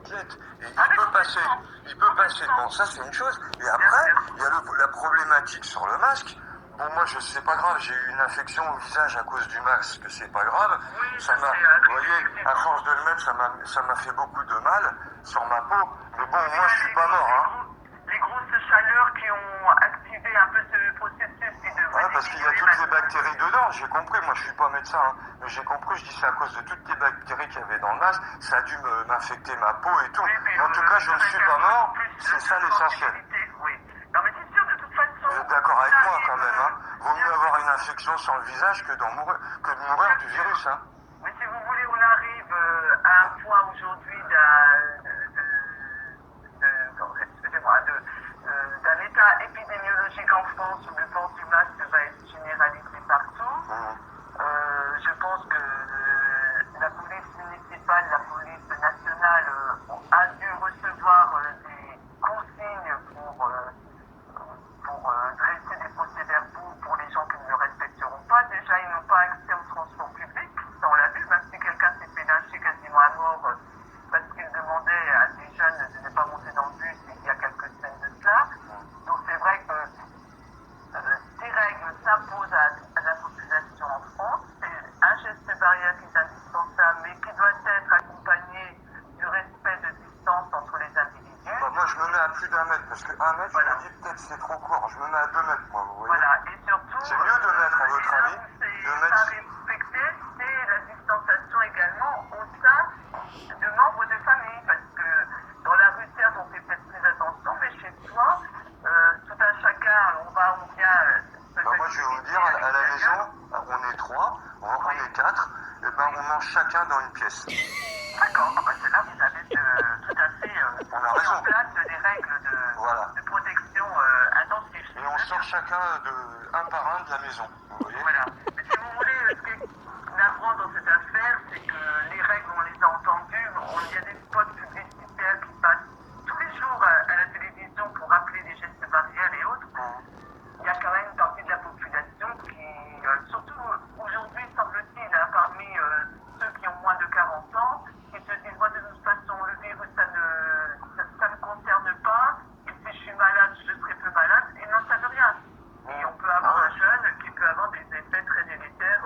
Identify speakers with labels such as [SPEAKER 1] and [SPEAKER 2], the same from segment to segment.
[SPEAKER 1] gouttelette. Et il peut passer. Bon, ça c'est une chose. Et après, il y a la problématique sur le masque. Bon, moi, c'est pas grave, j'ai eu une infection au visage à cause du masque, c'est pas grave.
[SPEAKER 2] Oui,
[SPEAKER 1] Ça m'a, vous voyez, à force de le mettre, ça m'a fait beaucoup de mal sur ma peau. Mais bon, moi, je suis pas mort, hein.
[SPEAKER 2] Les grosses chaleurs qui ont activé un peu ce processus qui devrait...
[SPEAKER 1] Ouais, parce qu'il y a toutes les bactéries dedans, j'ai compris, moi je suis pas médecin, hein, mais j'ai compris, je dis c'est à cause de toutes les bactéries qu'il y avait dans le masque, ça a dû m'infecter ma peau et tout.
[SPEAKER 2] Oui,
[SPEAKER 1] mais en tout cas, je ne suis pas mort, c'est ça l'essentiel.
[SPEAKER 2] Oui. Non, mais c'est sûr, de toute façon...
[SPEAKER 1] Vous êtes d'accord avec moi quand même, hein. Vaut mieux avoir une infection sur le visage que de mourir du virus, hein.
[SPEAKER 2] Mais si vous voulez, on arrive à un point aujourd'hui d'un état épidémiologique en France où le port du masque va être généralisé partout. Je pense que la police municipale, la police nationale a dû recevoir des consignes pour dresser des procès-verbaux pour les gens qui ne le respecteront pas. Déjà, ils n'ont pas accès au transport public. Ça, on l'a vu, même si quelqu'un s'est fait lyncher quasiment à mort parce qu'il demandait à des jeunes de ne pas monter dans le bus il y a quelques semaines de cela. Donc c'est vrai que ces règles s'imposent à la population en France. C'est un geste barrière qui est indispensable, mais qui doit être accompagné du respect de distance entre les individus.
[SPEAKER 1] Bah, moi, je me mets à plus d'1 mètre, parce que 1 mètre,
[SPEAKER 2] Voilà.
[SPEAKER 1] je me dis peut-être c'est trop court. Je me mets à 2 mètres, moi, vous voyez.
[SPEAKER 2] Voilà, et surtout...
[SPEAKER 1] C'est mieux de mettre, à votre avis, de mettre...
[SPEAKER 2] à respecter, c'est la distanciation également au sein de membres de famille, parce que dans la rue, certes, on fait peut-être plus attention, mais chez soi, tout un chacun, on vient...
[SPEAKER 1] Bah, moi, je vais vous dire, à la maison, on est 3, on est 4, et ben on mange chacun dans une pièce.
[SPEAKER 2] D'accord, bah, c'est là vous avez tout à fait
[SPEAKER 1] On a raison.
[SPEAKER 2] mis en place des règles
[SPEAKER 1] Voilà.
[SPEAKER 2] de protection intensives.
[SPEAKER 1] Et on sort chacun un par un de la maison, vous voyez.
[SPEAKER 2] Voilà. Mais si vous voulez, ce qui est navrant dans cette affaire, c'est que les règles, on les a entendues. Il y a des spots publicitaires qui passent tous les jours à la télévision pour rappeler les gestes barrières et autres. Il y a quand même une partie de la population qui, surtout aujourd'hui, semble-t-il, hein, parmi ceux qui ont moins de 40 ans, qui se disent, moi, de toute façon, le virus, ça me concerne pas, et si je suis malade, je serai peu malade, et non, ça veut rien. Et on peut avoir un jeune qui peut avoir des effets très délétères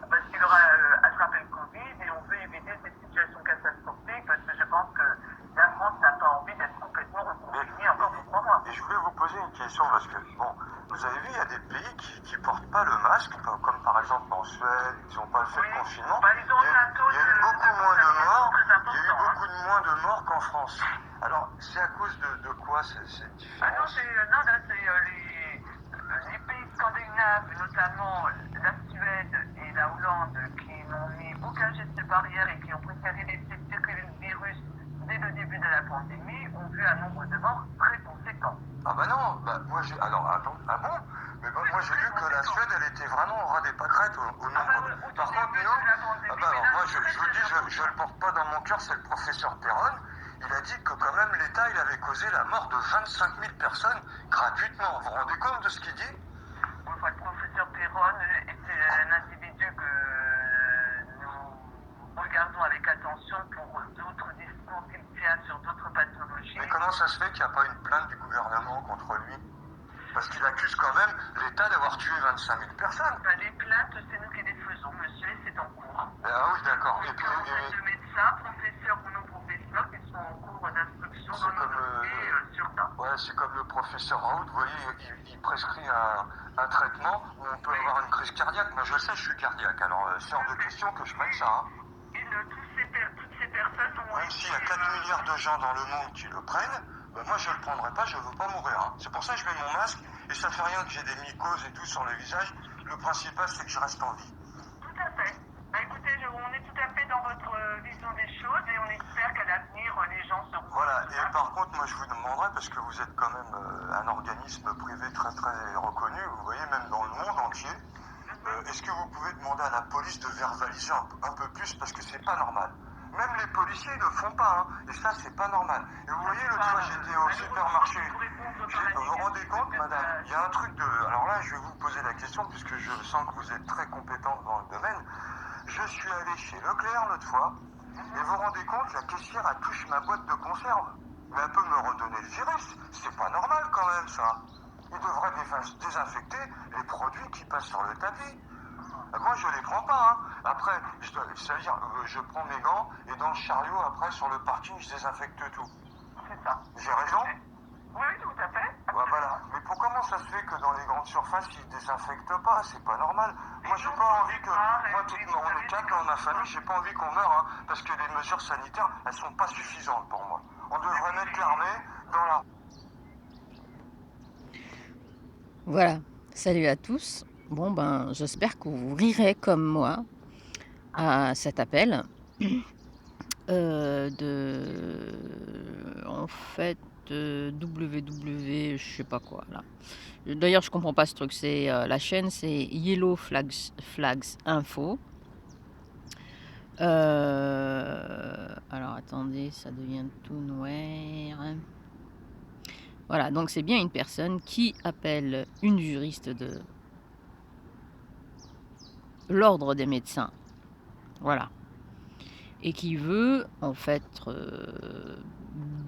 [SPEAKER 2] parce qu'il aura attrapé le Covid, et on veut éviter cette situation catastrophique, parce que je pense que la France n'a pas envie d'être complètement reconfinée encore pour 3 mois.
[SPEAKER 1] Et je voulais vous poser une question, parce que, bon, vous avez vu, il y a des pays qui portent pas le masque, comme par exemple en Suède, qui n'ont pas fait le confinement.
[SPEAKER 2] Bah, ils ont un taux
[SPEAKER 1] il y a eu beaucoup moins de morts.
[SPEAKER 2] très
[SPEAKER 1] Il y a eu
[SPEAKER 2] important,
[SPEAKER 1] beaucoup moins de morts qu'en France. Alors, c'est à cause de quoi cette différence?
[SPEAKER 2] Ah non, là, c'est les pays scandinaves, notamment la Suède et la Hollande, qui n'ont mis aucun geste barrière et qui ont préféré laisser circuler le virus dès le début de la pandémie, ont vu un nombre de morts très conséquent.
[SPEAKER 1] Ah bah non, bah moi j'ai... Alors attends, ah bon? Mais bah, moi j'ai vu que la Suède, elle était vraiment au ras des pâquerettes au nombre... Par contre, nous... Ah bah alors, moi je vous dis, je le porte pas dans mon cœur, c'est le professeur Perron. Il a dit que quand même l'État, il avait causé la mort de 25 000 personnes gratuitement. Vous vous rendez compte de ce qu'il dit?
[SPEAKER 2] Enfin, le professeur Perron était un individu que nous regardons avec attention pour d'autres discours qu'il tient sur d'autres pathologies.
[SPEAKER 1] Mais comment ça se fait qu'il n'y a pas une plainte du gouvernement contre lui? Parce qu'il accuse quand même l'État d'avoir tué 25 000 personnes.
[SPEAKER 2] Ben, les plaintes, c'est nous qui les faisons, monsieur, et c'est en cours.
[SPEAKER 1] Ah oui, d'accord. Et puis,
[SPEAKER 2] de médecins, professeurs ou non professeurs, qui sont en cours d'instruction dans le dossier sur ça.
[SPEAKER 1] Ouais, c'est comme le professeur Raoult, vous voyez, il prescrit un traitement où on peut avoir une crise cardiaque. Moi, je le sais, je suis cardiaque, alors c'est hors de question que je prenne ça. Hein.
[SPEAKER 2] Et toutes ces personnes ont...
[SPEAKER 1] Même s'il y a 4 milliards de gens dans le monde qui le prennent, ben moi je le prendrai pas, je veux pas mourir. Hein. C'est pour ça que je mets mon masque, et ça fait rien que j'ai des mycoses et tout sur le visage. Le principal, c'est que je reste en vie.
[SPEAKER 2] Tout à fait. Bah, écoutez, on est tout à fait dans votre vision des choses, et on espère qu'à l'avenir, les gens seront...
[SPEAKER 1] Voilà, et par contre, moi je vous demanderais, parce que vous êtes quand même un organisme privé très très reconnu, vous voyez, même dans le monde entier, est-ce que vous pouvez demander à la police de verbaliser un peu plus, parce que c'est pas normal. Même les policiers ne le font pas, hein, et ça c'est pas normal. Et vous voyez, l'autre fois j'étais au supermarché, vous vous rendez compte, madame, il y a un truc de... Alors là, je vais vous poser la question, puisque je sens que vous êtes très compétente dans le domaine. Je suis allé chez Leclerc l'autre fois, Et vous vous rendez compte, la caissière, elle touche ma boîte de conserve. Mais elle peut me redonner le virus. C'est pas normal quand même, ça. Il devrait désinfecter les produits qui passent sur le tapis. Moi, je les prends pas. Hein. Après, c'est-à-dire, je prends mes gants et dans le chariot, après, sur le parking, je désinfecte tout.
[SPEAKER 2] C'est ça.
[SPEAKER 1] J'ai raison?
[SPEAKER 2] Oui, tout à fait.
[SPEAKER 1] Ouais, voilà. Mais comment ça se fait que dans les grandes surfaces, ils désinfectent pas? C'est pas normal. Moi, j'ai pas envie que... Moi, on est quatre dans ma famille, j'ai pas envie qu'on meure, hein, parce que les mesures sanitaires, elles sont pas suffisantes pour moi. On devrait mettre l'armée dans la...
[SPEAKER 3] Voilà, salut à tous. Bon ben, j'espère que vous rirez comme moi à cet appel en fait, WW, je sais pas quoi là. D'ailleurs, je comprends pas ce truc. C'est la chaîne, c'est Yellow Flags Info. Alors attendez, ça devient tout noir. Voilà, donc c'est bien une personne qui appelle une juriste de l'ordre des médecins. Voilà. Et qui veut en fait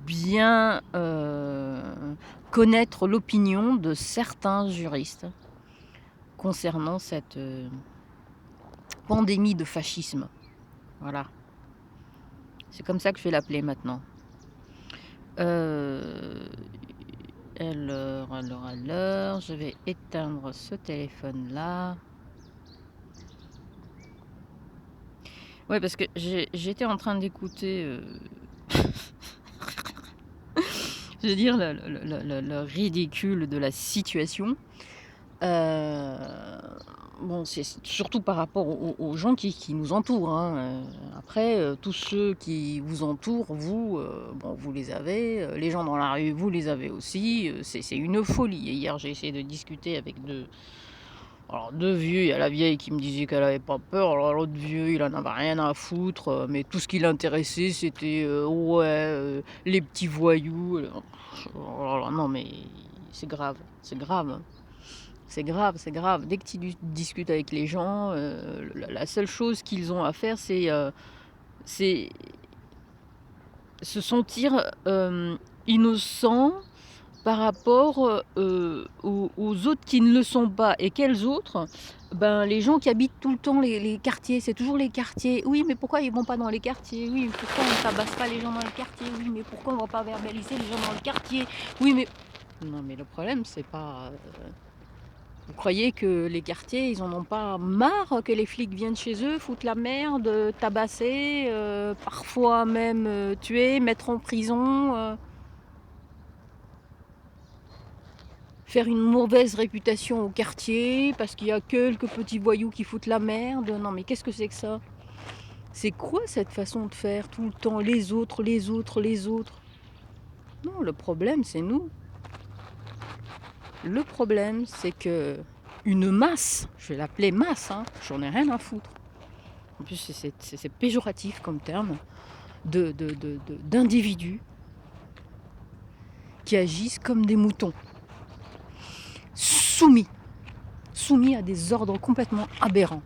[SPEAKER 3] bien connaître l'opinion de certains juristes concernant cette pandémie de fascisme. Voilà. C'est comme ça que je vais l'appeler maintenant. Alors, je vais éteindre ce téléphone-là. Ouais, parce que j'étais en train d'écouter... je veux dire, le ridicule de la situation. Bon, c'est surtout par rapport aux gens qui nous entourent. Hein. Après, tous ceux qui vous entourent, vous, bon, vous les avez. Les gens dans la rue, vous les avez aussi. C'est une folie. Et hier, j'ai essayé de discuter avec deux vieux. Il y a la vieille qui me disait qu'elle avait pas peur. Alors l'autre vieux, il en avait rien à foutre. Mais tout ce qui l'intéressait, c'était les petits voyous. Alors, non, mais c'est grave. C'est grave. C'est grave, c'est grave. Dès que tu discutes avec les gens, la seule chose qu'ils ont à faire, c'est se sentir innocent par rapport aux autres qui ne le sont pas. Et quels autres? Ben, les gens qui habitent tout le temps les quartiers, c'est toujours les quartiers. Oui, mais pourquoi ils vont pas dans les quartiers? Oui, mais pourquoi on ne tabasse pas les gens dans le quartier? Oui, mais pourquoi on ne va pas verbaliser les gens dans le quartier? Oui, mais... Non, mais le problème, c'est pas... Vous croyez que les quartiers, ils en ont pas marre que les flics viennent chez eux, foutent la merde, tabasser, parfois même tuer, mettre en prison, faire une mauvaise réputation au quartier parce qu'il y a quelques petits voyous qui foutent la merde? Non mais qu'est-ce que c'est que ça? C'est quoi cette façon de faire tout le temps? Les autres, les autres, les autres. Non, le problème c'est nous. Le problème c'est que une masse, je vais l'appeler masse, hein, j'en ai rien à foutre. En plus, c'est péjoratif comme terme, d'individus qui agissent comme des moutons, soumis à des ordres complètement aberrants.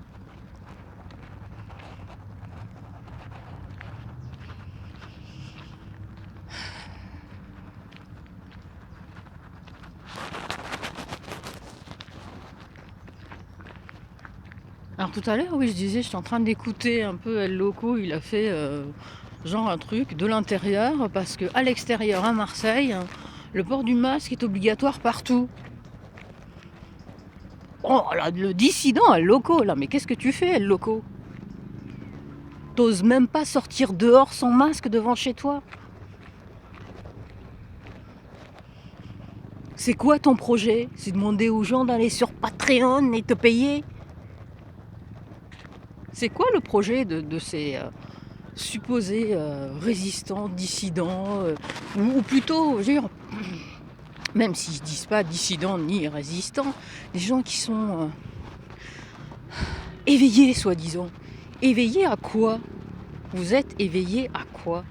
[SPEAKER 3] Alors tout à l'heure, oui, je disais, j'étais en train d'écouter un peu El Loco, il a fait genre un truc de l'intérieur, parce qu'à l'extérieur, à Marseille, le port du masque est obligatoire partout. Oh là, le dissident El Loco, là, mais qu'est-ce que tu fais, El Loco? T'oses même pas sortir dehors sans masque devant chez toi? C'est quoi ton projet? C'est demander aux gens d'aller sur Patreon et te payer? C'est quoi le projet de ces supposés résistants, dissidents, ou plutôt, je veux dire, même s'ils ne disent pas dissidents ni résistants, des gens qui sont éveillés, soi-disant. Éveillés à quoi? Vous êtes éveillés à quoi?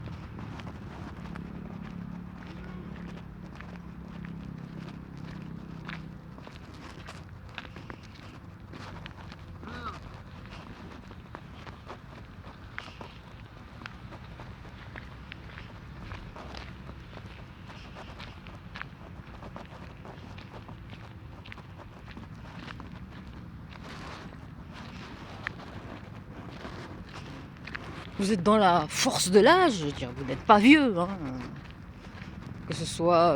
[SPEAKER 3] Vous êtes dans la force de l'âge, je veux dire, vous n'êtes pas vieux, hein. Que ce soit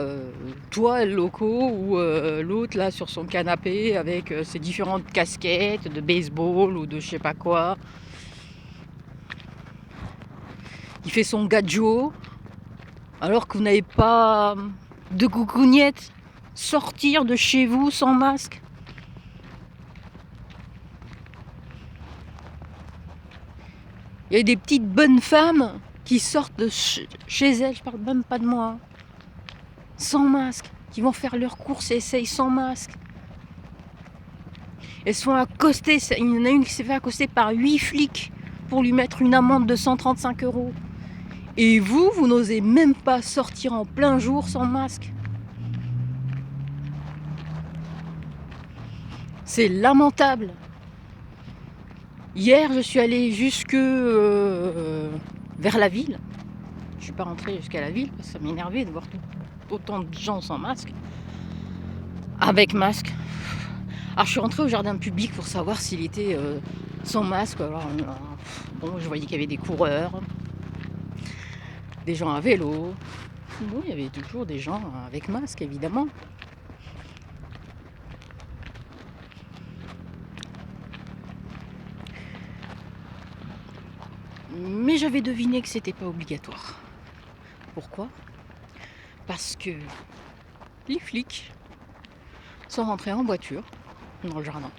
[SPEAKER 3] toi, le loco, ou l'autre là sur son canapé avec ses différentes casquettes de baseball ou de je sais pas quoi. Il fait son gadjo, alors que vous n'avez pas de coucougnette. Sortir de chez vous sans masque. Il y a des petites bonnes femmes qui sortent de chez elles, je parle même pas de moi, hein, sans masque, qui vont faire leurs courses et essayent sans masque. Elles se font accoster, il y en a une qui s'est fait accoster par 8 flics pour lui mettre une amende de 135 €. Et vous n'osez même pas sortir en plein jour sans masque. C'est lamentable. Hier, je suis allée jusque vers la ville. Je ne suis pas rentrée jusqu'à la ville parce que ça m'énervait de voir autant de gens sans masque. Avec masque. Alors je suis rentrée au jardin public pour savoir s'il était sans masque. Alors, bon, je voyais qu'il y avait des coureurs, des gens à vélo. Bon, il y avait toujours des gens avec masque, évidemment. Mais j'avais deviné que c'était pas obligatoire. Pourquoi? Parce que les flics sont rentrés en voiture dans le jardin.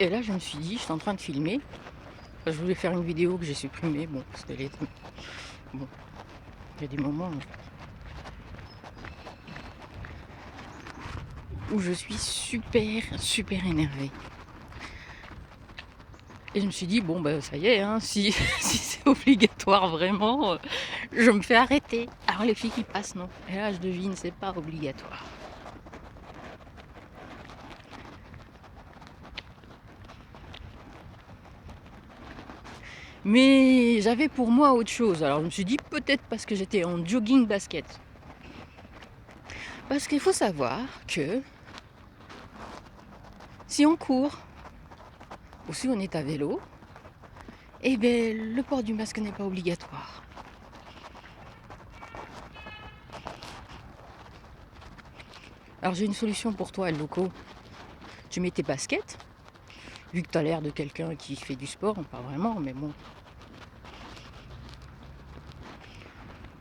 [SPEAKER 3] Et là, je me suis dit, j'étais en train de filmer. Je voulais faire une vidéo que j'ai supprimée. Bon, c'était les... Bon, il y a des moments où je suis super énervée. Et je me suis dit, bon, ben ça y est, hein, si c'est obligatoire vraiment, je me fais arrêter. Alors les filles qui passent, non. Et là, je devine, c'est pas obligatoire. Mais j'avais pour moi autre chose. Alors je me suis dit, peut-être parce que j'étais en jogging basket. Parce qu'il faut savoir que si on court ou si on est à vélo, eh bien le port du masque n'est pas obligatoire. Alors j'ai une solution pour toi, loco. Tu mets tes baskets, vu que tu as l'air de quelqu'un qui fait du sport, pas vraiment, mais bon.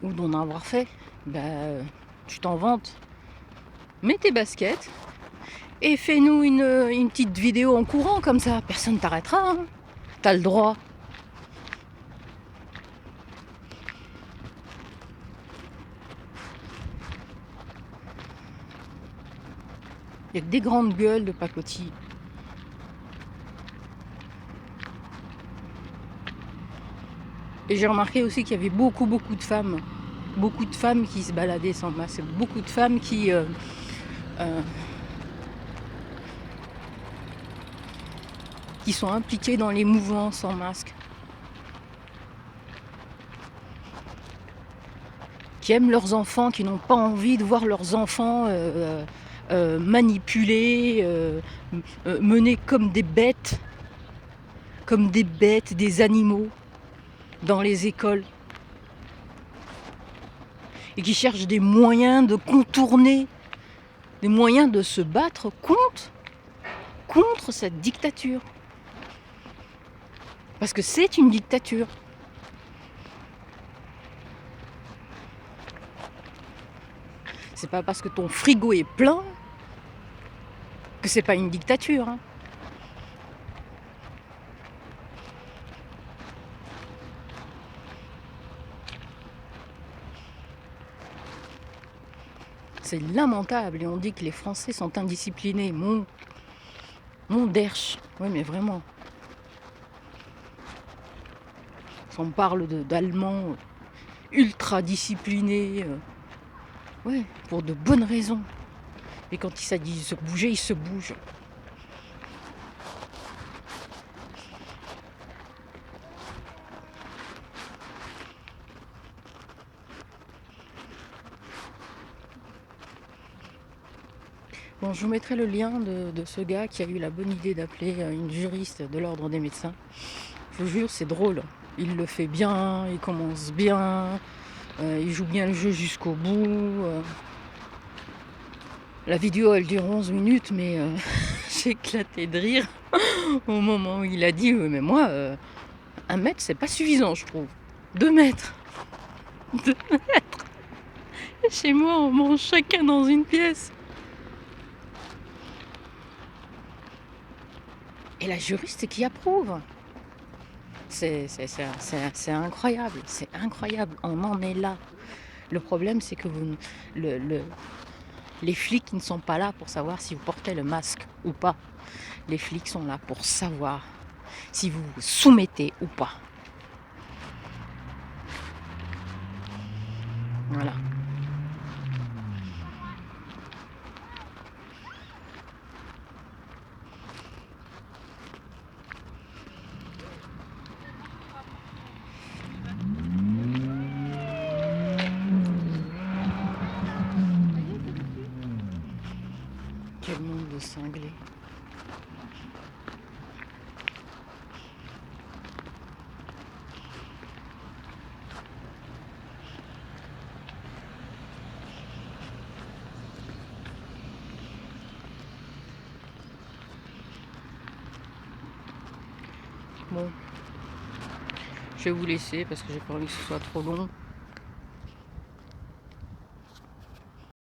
[SPEAKER 3] Ou d'en avoir fait, ben tu t'en vantes. Mets tes baskets et fais-nous une petite vidéo en courant comme ça. Personne t'arrêtera, hein. T'as le droit. Il y a que des grandes gueules de pacotille. Et j'ai remarqué aussi qu'il y avait beaucoup de femmes. Beaucoup de femmes qui se baladaient sans masque. Beaucoup de femmes qui sont impliquées dans les mouvements sans masque. Qui aiment leurs enfants, qui n'ont pas envie de voir leurs enfants manipulés, menés comme des bêtes, des animaux dans les écoles. Et qui cherchent des moyens de contourner, des moyens de se battre contre cette dictature. Parce que c'est une dictature. C'est pas parce que ton frigo est plein que c'est pas une dictature, hein. C'est lamentable et on dit que les Français sont indisciplinés. Mon derche. Oui, mais vraiment. On parle d'Allemands ultra disciplinés. Ouais, pour de bonnes raisons. Et quand il s'agit de se bouger, ils se bougent. Bon, je vous mettrai le lien de ce gars qui a eu la bonne idée d'appeler une juriste de l'ordre des médecins. Je vous jure, c'est drôle. il le fait bien, il commence bien, il joue bien le jeu jusqu'au bout. La vidéo elle dure 11 minutes, mais j'ai éclaté de rire au moment où il a dit mais moi, 1 mètre c'est pas suffisant, je trouve. 2 mètres. 2 mètres. Chez moi, on mange chacun dans une pièce. Et la juriste qui approuve. C'est incroyable, c'est incroyable. On en est là. Le problème, c'est que les flics ne sont pas là pour savoir si vous portez le masque ou pas. Les flics sont là pour savoir si vous vous soumettez ou pas. Voilà. Quel monde de cinglés. Bon, je vais vous laisser parce que j'ai pas envie que ce soit trop long.